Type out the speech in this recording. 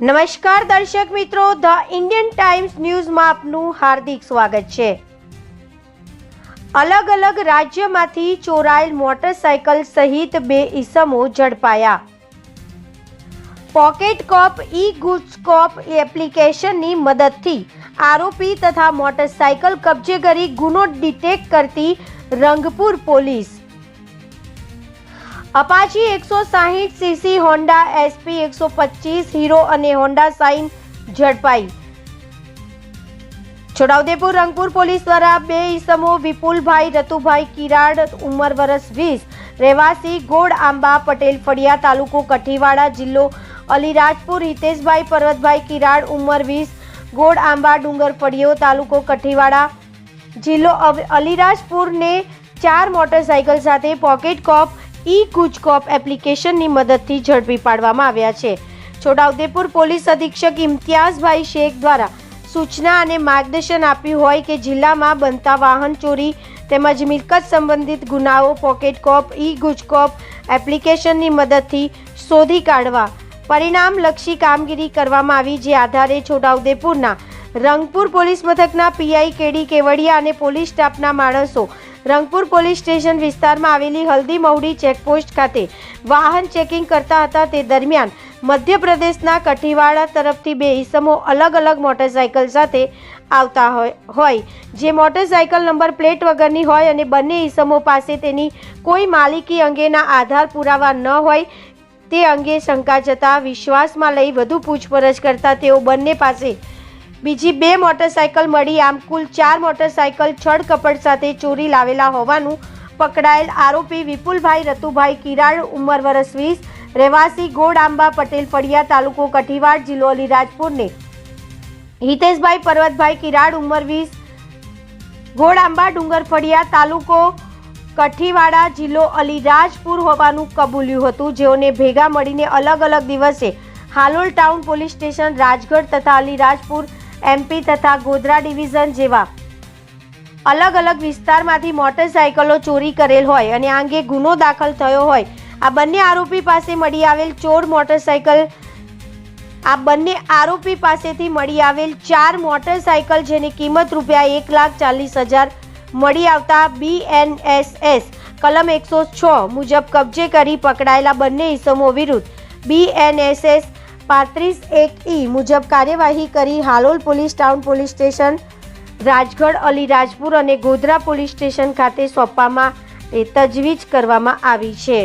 નમસ્કાર દર્શક મિત્રો, ધ ઇન્ડિયન ટાઈમ્સ ન્યૂઝમાં આપનું હાર્દિક સ્વાગત છે। અલગ અલગ રાજ્યમાંથી ચોરાયેલ મોટરસાયકલ સહિત 2 ઈસમો ઝડપાયા। પોકેટ કોપ ઈ-ગુડ્સ કોપ એપ્લિકેશનની મદદથી આરોપી તથા મોટરસાયકલ કબજે કરી ગુનો ડિટેક્ટ કરતી Rangpur police. Apache 160 CC Honda SP 125 hero અને હોન્ડા સાઇન ઝડપાઈ। છોટાઉદેપુર રંગપુર પોલીસ દ્વારા 2 ઈસમો વિપુલભાઈ રતુભાઈ કિરાડ ઉંમર વર્ષ 20 રહેવાસી ગોળ આંબા પટેલ ફળિયા તાલુકો કઠીવાડા જિલ્લો અલીરાજપુર હિતેશભાઈ પર્વતભાઈ કિરાડ ઉંમર 20 ગોળ આંબા ડુંગર ફળિયો તાલુકો કઠીવાડા જિલ્લો અલીરાજપુરને 4 મોટરસાયકલ સાથે પોકેટ કોપ ઈ-ગુડ્સ કોપ એપ્લિકેશનની મદદથી ઝડપી પાડવામાં આવ્યા છે। છોટાઉદેપુર પોલીસ અધિક્ષક ઇમ્તિયાઝભાઈ શેખ દ્વારા સૂચના અને માર્ગદર્શન આપ્યું હોય કે જિલ્લામાં બનતા વાહન ચોરી તેમજ મિલકત સંબંધિત ગુનાઓ પોકેટ કોપ ઈ-ગુડ્સ કોપ એપ્લિકેશનની મદદથી શોધી કાઢવા પરિણામલક્ષી કામગીરી કરવામાં આવી, જે આધારે છોટાઉદેપુરના રંગપુર પોલીસ મથકના પીઆઈ કેડી કેવડિયા અને પોલીસ સ્ટાફના માણસો રંગપુર પોલીસ સ્ટેશન વિસ્તારમાં આવેલી હલ્દી મહુડી ચેકપોસ્ટ ખાતે વાહન ચેકિંગ કરતા હતા। તે દરમિયાન મધ્યપ્રદેશના કઠીવાડા તરફથી 2 ઈસમો અલગ અલગ મોટરસાયકલ સાથે આવતા હોય જે મોટરસાયકલ નંબર પ્લેટ વગરની હોય અને બંને ઈસમો પાસે તેની કોઈ માલિકી અંગેના આધાર પુરાવા ન હોય તે અંગે શંકા જતા વિશ્વાસમાં લઈ વધુ પૂછપરછ કરતા તેઓ બંને પાસે બીજી 2 મોટરસાયકલ મળી આમ કુલ 4 મોટરસાયકલ છળ કપટ સાથે ચોરી લાવેલા હોવાનું પકડાયેલ આરોપી વિપુલભાઈ રતુભાઈ કિરાડ ઉંમર વર્ષ 20 રહેવાસી ગોળ આંબા પટેલ ફળિયા તાલુકો કઠીવાડ જિલ્લો અલીરાજપુરને હિતેશભાઈ પર્વતભાઈ કિરાડ ઉંમર 20 ગોળ આંબા ડુંગર ફળિયા તાલુકો કઠીવાડા જિલ્લો અલીરાજપુર હોવાનું કબૂલ્યું હતું, જેઓને ભેગા મળીને અલગ અલગ દિવસે Halol town police station Rajgarh તથા અલીરાજપુર એમપી તથા ગોધરા ડિવિઝન જેવા અલગ અલગ વિસ્તારમાંથી મોટરસાયકલો ચોરી કરેલ હોય અને આ અંગે ગુનો દાખલ થયો હોય આ બંને આરોપી પાસે મળી આવેલ આરોપી પાસેથી મળી આવેલ 4 મોટરસાયકલ જેની કિંમત રૂપિયા 1,40,000 મળી આવતા BNSS કલમ 106 મુજબ કબજે કરી પકડાયેલા બંને ઈસમો વિરુદ્ધ BNSS 35(1)E મુજબ કાર્યવાહી કરી Halol police town police station Rajgarh Alirajpur અને ગોધરા પોલીસ સ્ટેશન ખાતે સોંપવામાં તજવીજ કરવામાં આવી છે।